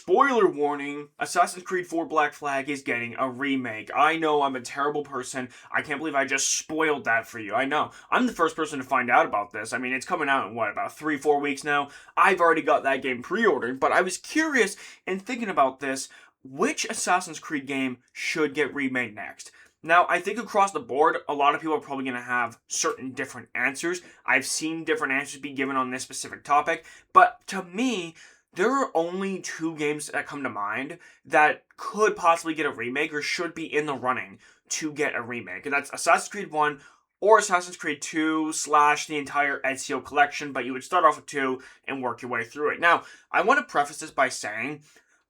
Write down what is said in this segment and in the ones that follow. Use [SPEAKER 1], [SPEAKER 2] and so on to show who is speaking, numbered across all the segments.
[SPEAKER 1] Spoiler warning, Assassin's Creed 4 Black Flag is getting a remake. I know I'm a terrible person. I can't believe I just spoiled that for you. I know. I'm the first person to find out about this. I mean, it's coming out in what, about 3-4 weeks now? I've already got that game pre-ordered, but I was curious in thinking about this, which Assassin's Creed game should get remade next? Now, I think across the board, a lot of people are probably going to have certain different answers. I've seen different answers be given on this specific topic, but to me, there are only two games that come to mind that could possibly get a remake or should be in the running to get a remake. And that's Assassin's Creed 1 or Assassin's Creed 2 slash the entire Ezio collection, but you would start off with 2 and work your way through it. Now, I want to preface this by saying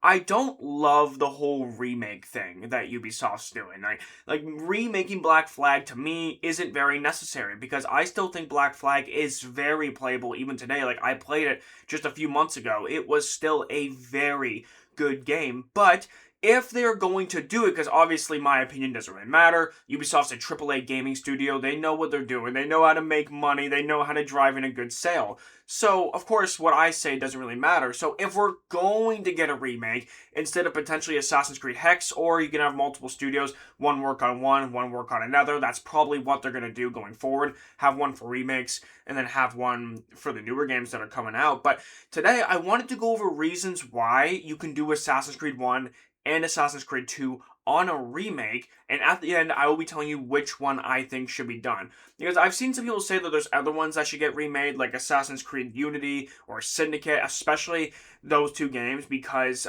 [SPEAKER 1] I don't love the whole remake thing that Ubisoft's doing. Like remaking Black Flag to me isn't very necessary because I still think Black Flag is very playable even today. Like I played it just a few months ago. It was still a very good game, but if they're going to do it, because obviously my opinion doesn't really matter. Ubisoft's a AAA gaming studio. They know what they're doing. They know how to make money. They know how to drive in a good sale. So, of course, what I say doesn't really matter. So, if we're going to get a remake, instead of potentially Assassin's Creed Hex, or you can have multiple studios, one work on one work on another, that's probably what they're going to do going forward. Have one for remakes, and then have one for the newer games that are coming out. But today, I wanted to go over reasons why you can do Assassin's Creed 1 and Assassin's Creed 2 on a remake, and at the end, I will be telling you which one I think should be done. Because I've seen some people say that there's other ones that should get remade, like Assassin's Creed Unity or Syndicate, especially those two games, because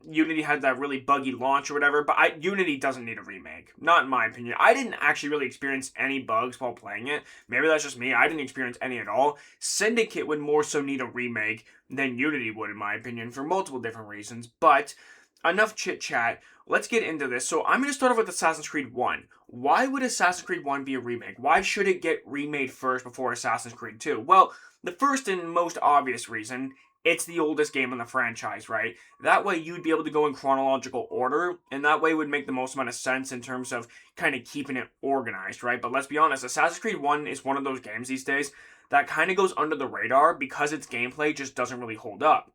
[SPEAKER 1] Unity had that really buggy launch or whatever, but Unity doesn't need a remake. Not in my opinion. I didn't actually really experience any bugs while playing it. Maybe that's just me. I didn't experience any at all. Syndicate would more so need a remake than Unity would, in my opinion, for multiple different reasons, but enough chit chat. Let's get into this. So I'm going to start off with Assassin's Creed 1. Why would Assassin's Creed 1 be a remake? Why should it get remade first before Assassin's Creed 2? Well, the first and most obvious reason, it's the oldest game in the franchise, right? That way you'd be able to go in chronological order, and that way would make the most amount of sense in terms of kind of keeping it organized, right? But let's be honest, Assassin's Creed 1 is one of those games these days that kind of goes under the radar because its gameplay just doesn't really hold up.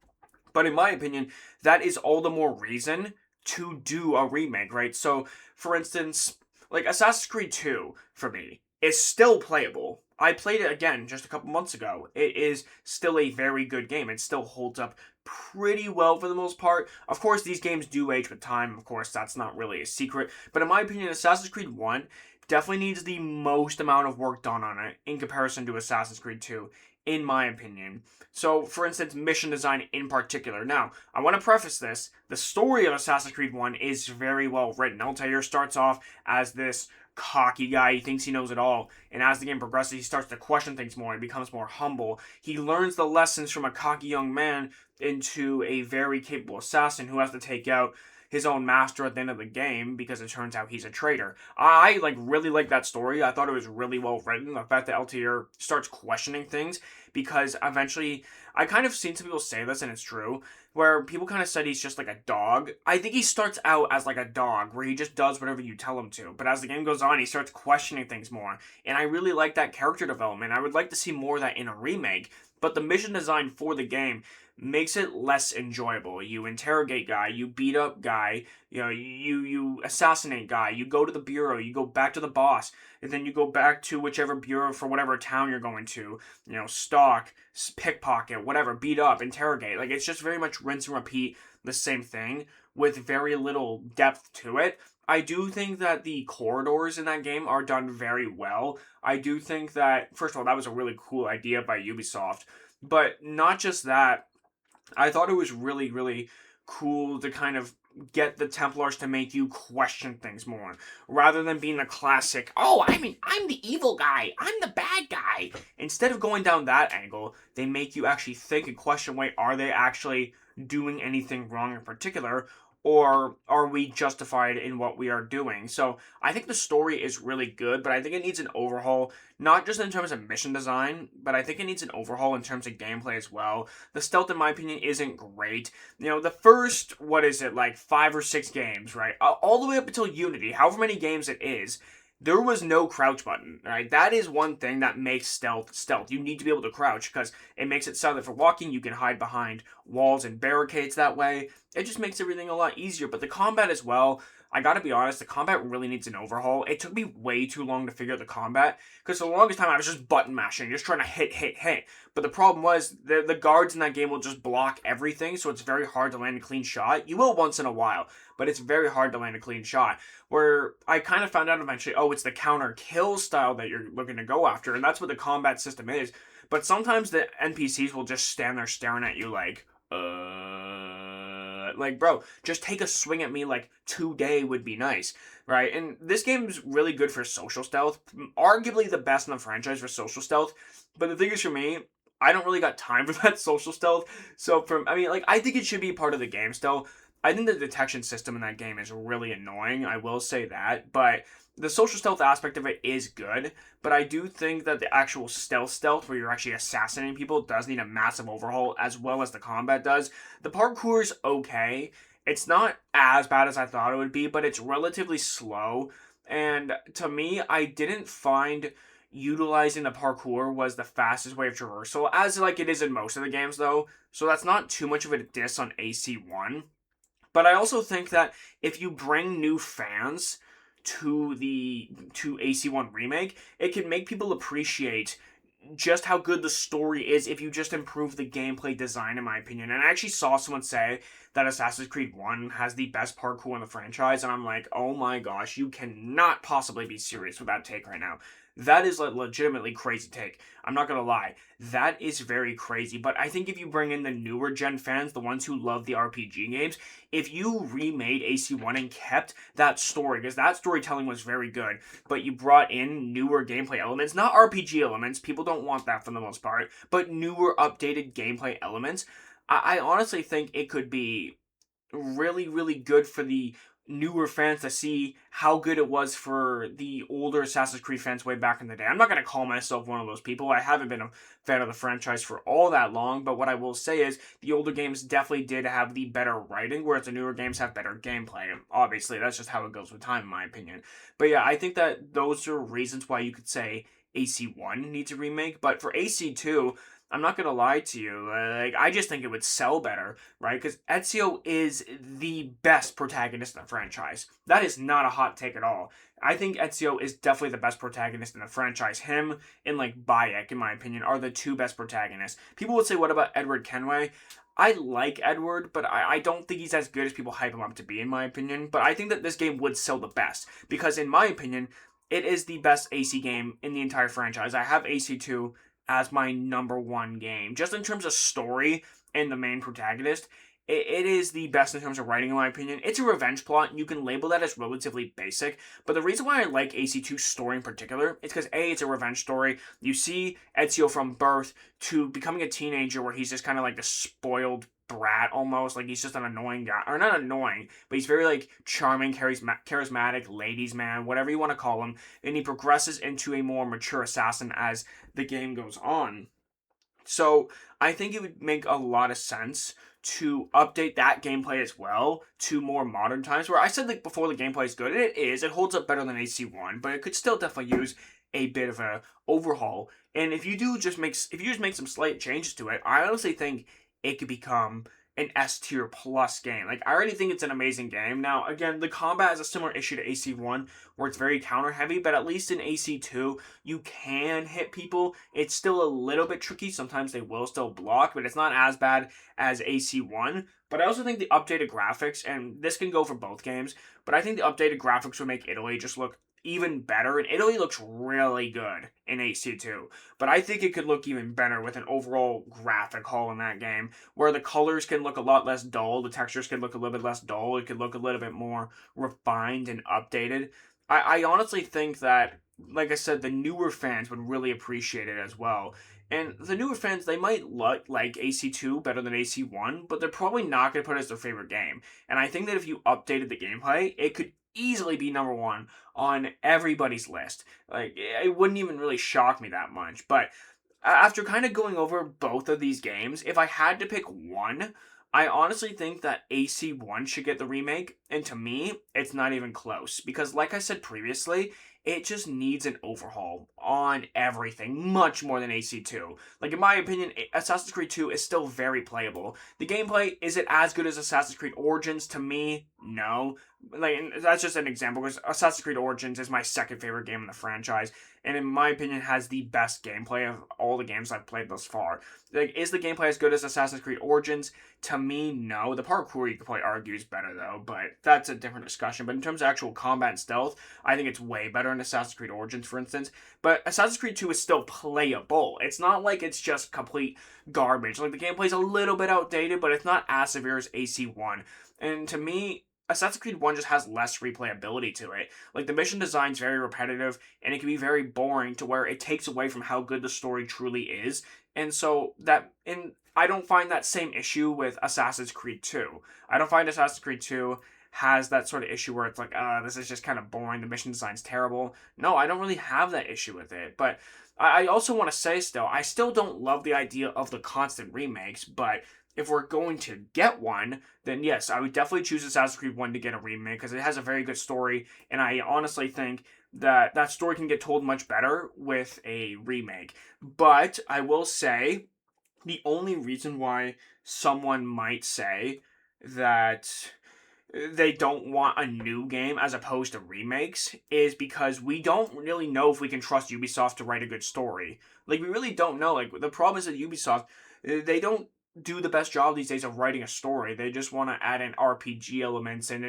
[SPEAKER 1] But in my opinion, that is all the more reason to do a remake, right? So, for instance, like Assassin's Creed 2, for me, is still playable. I played it again just a couple months ago. It is still a very good game. It still holds up pretty well for the most part. Of course, these games do age with time. Of course, that's not really a secret. But in my opinion, Assassin's Creed 1 definitely needs the most amount of work done on it in comparison to Assassin's Creed 2, in my opinion. So, for instance, mission design in particular. Now, I want to preface this. The story of Assassin's Creed 1 is very well written. Altair starts off as this cocky guy. He thinks he knows it all. And as the game progresses, he starts to question things more and becomes more humble. He learns the lessons from a cocky young man into a very capable assassin who has to take out his own master at the end of the game because it turns out he's a traitor. I really like that story. I thought it was really well written. The fact that Altair starts questioning things, because eventually, I kind of seen some people say this, and it's true, where people kind of said he's just like a dog. I think he starts out as like a dog, where he just does whatever you tell him to. But as the game goes on, he starts questioning things more. And I really like that character development. I would like to see more of that in a remake. But the mission design for the game makes it less enjoyable. You interrogate guy, you beat up guy, you assassinate guy, you go to the bureau, you go back to the boss, and then you go back to whichever bureau for whatever town you're going to, stalk, pickpocket, whatever, beat up, interrogate. Like, it's just very much rinse and repeat the same thing with very little depth to it. I do think that the corridors in that game are done very well. I do think that, first of all, that was a really cool idea by Ubisoft. But not just that, I thought it was really, really cool to kind of get the Templars to make you question things more, rather than being the classic, oh, I'm the evil guy, I'm the bad guy. Instead of going down that angle, they make you actually think and question, wait, are they actually doing anything wrong in particular? Or are we justified in what we are doing? So I think the story is really good, but I think it needs an overhaul, not just in terms of mission design, but I think it needs an overhaul in terms of gameplay as well. The stealth, in my opinion, isn't great. The first, 5 or 6 games, right? All the way up until Unity, however many games it is, there was no crouch button, right? That is one thing that makes stealth. You need to be able to crouch because it makes it so that for walking, you can hide behind walls and barricades that way. it just makes everything a lot easier. But the combat as well, I gotta be honest, the combat really needs an overhaul. It took me way too long to figure out the combat, because for the longest time I was just button mashing, just trying to hit, hit, hit. But the problem was, the guards in that game will just block everything, so it's very hard to land a clean shot. You will once in a while, but it's very hard to land a clean shot. Where I kind of found out eventually, oh, it's the counter kill style that you're looking to go after, and that's what the combat system is. But sometimes the NPCs will just stand there staring at you like, bro, just take a swing at me like today would be nice, right? And this game's really good for social stealth, arguably the best in the franchise for social stealth. But the thing is, for me, I don't really got time for that social stealth. So I mean, like, I think it should be part of the game still. I think the detection system in that game is really annoying. I will say that, but the social stealth aspect of it is good. But I do think that the actual stealth, where you're actually assassinating people, does need a massive overhaul, as well as the combat does. The parkour's okay. It's not as bad as I thought it would be, but it's relatively slow. And to me, I didn't find utilizing the parkour was the fastest way of traversal, as like it is in most of the games though. So that's not too much of a diss on AC1. But I also think that if you bring new fans to AC1 Remake, it can make people appreciate just how good the story is if you just improve the gameplay design, in my opinion. And I actually saw someone say that Assassin's Creed 1 has the best parkour in the franchise, and I'm like, oh my gosh, you cannot possibly be serious with that take right now. That is a legitimately crazy take. I'm not gonna lie. That is very crazy. But I think if you bring in the newer gen fans, the ones who love the RPG games, if you remade AC1 and kept that story, because that storytelling was very good, but you brought in newer gameplay elements, not RPG elements, people don't want that for the most part, but newer updated gameplay elements, I honestly think it could be really, really good for the newer fans to see how good it was for the older Assassin's Creed fans way back in the day. I'm not going to call myself one of those people. I haven't been a fan of the franchise for all that long, but what I will say is the older games definitely did have the better writing, whereas the newer games have better gameplay. Obviously, that's just how it goes with time, in my opinion. But yeah, I think that those are reasons why you could say AC1 needs a remake, but for AC2, I'm not gonna lie to you. Like, I just think it would sell better, right? Because Ezio is the best protagonist in the franchise. That is not a hot take at all. I think Ezio is definitely the best protagonist in the franchise. Him and like Bayek, in my opinion, are the two best protagonists. People would say, "What about Edward Kenway?" I like Edward, but I don't think he's as good as people hype him up to be, in my opinion. But I think that this game would sell the best because, in my opinion, it is the best AC game in the entire franchise. I have AC2 as my number one game. Just in terms of story and the main protagonist, it is the best in terms of writing, in my opinion. It's a revenge plot, and you can label that as relatively basic. But the reason why I like AC2's story in particular is because A, it's a revenge story. You see Ezio from birth to becoming a teenager where he's just kind of like the spoiled brat almost, like he's just an annoying guy, or not annoying, but he's very like charming, charismatic, ladies man, whatever you want to call him, and he progresses into a more mature assassin as the game goes on. So I think it would make a lot of sense to update that gameplay as well to more modern times. Where I said like before, the gameplay is good, and it is. It holds up better than AC1, but it could still definitely use a bit of a overhaul. And if you just make some slight changes to it, I honestly think it could become an S tier plus game. Like, I already think it's an amazing game. Now, again, the combat is a similar issue to AC1, where it's very counter heavy, but at least in AC2, you can hit people. It's still a little bit tricky. Sometimes they will still block, but it's not as bad as AC1. But I also think the updated graphics, and this can go for both games, but I think the updated graphics would make Italy just look even better, and Italy looks really good in AC2. But I think it could look even better with an overall graphic haul in that game, where the colors can look a lot less dull, the textures can look a little bit less dull, it could look a little bit more refined and updated. I honestly think that, like I said, the newer fans would really appreciate it as well. And the newer fans, they might like AC2 better than AC1, but they're probably not going to put it as their favorite game. And I think that if you updated the gameplay, it could easily be number one on everybody's list. Like, it wouldn't even really shock me that much. But after kind of going over both of these games, if I had to pick one, I honestly think that AC1 should get the remake, and to me, it's not even close. Because, like I said previously, it just needs an overhaul on everything, much more than AC2. Like, in my opinion, Assassin's Creed 2 is still very playable. The gameplay, is it as good as Assassin's Creed Origins? To me, no. Like, and that's just an example, because Assassin's Creed Origins is my second favorite game in the franchise, and in my opinion, has the best gameplay of all the games I've played thus far. Like, is the gameplay as good as Assassin's Creed Origins? To me, no. The parkour you could probably argue is better though, but that's a different discussion. But in terms of actual combat and stealth, I think it's way better in Assassin's Creed Origins, for instance. But Assassin's Creed 2 is still playable. It's not like it's just complete garbage. Like, the gameplay's a little bit outdated, but it's not as severe as AC1. And to me, Assassin's Creed 1 just has less replayability to it. Like, the mission design's very repetitive, and it can be very boring to where it takes away from how good the story truly is. And so I don't find that same issue with Assassin's Creed 2. I don't find Assassin's Creed 2 has that sort of issue where it's like, this is just kind of boring, the mission design's terrible. No, I don't really have that issue with it. But I also want to say still, I still don't love the idea of the constant remakes, but if we're going to get one, then yes, I would definitely choose Assassin's Creed 1 to get a remake, because it has a very good story, and I honestly think that that story can get told much better with a remake. But I will say, the only reason why someone might say that they don't want a new game as opposed to remakes is because we don't really know if we can trust Ubisoft to write a good story. Like, we really don't know. Like, the problem is that Ubisoft, they don't do the best job these days of writing a story. They just want to add in RPG elements, and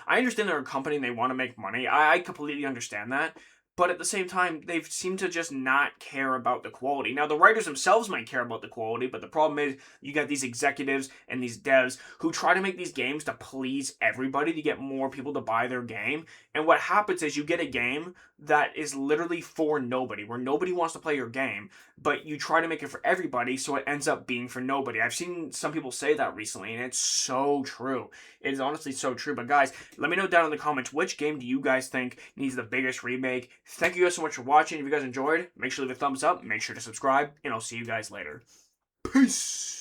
[SPEAKER 1] I understand they're a company and they want to make money. I completely understand that. But at the same time, they seem to just not care about the quality. Now, the writers themselves might care about the quality, but the problem is you got these executives and these devs who try to make these games to please everybody, to get more people to buy their game. And what happens is you get a game that is literally for nobody, where nobody wants to play your game, but you try to make it for everybody, so it ends up being for nobody. I've seen some people say that recently, and it's so true. It is honestly so true. But guys, let me know down in the comments, which game do you guys think needs the biggest remake? Thank you guys so much for watching. If you guys enjoyed, make sure to leave a thumbs up, make sure to subscribe, and I'll see you guys later. Peace!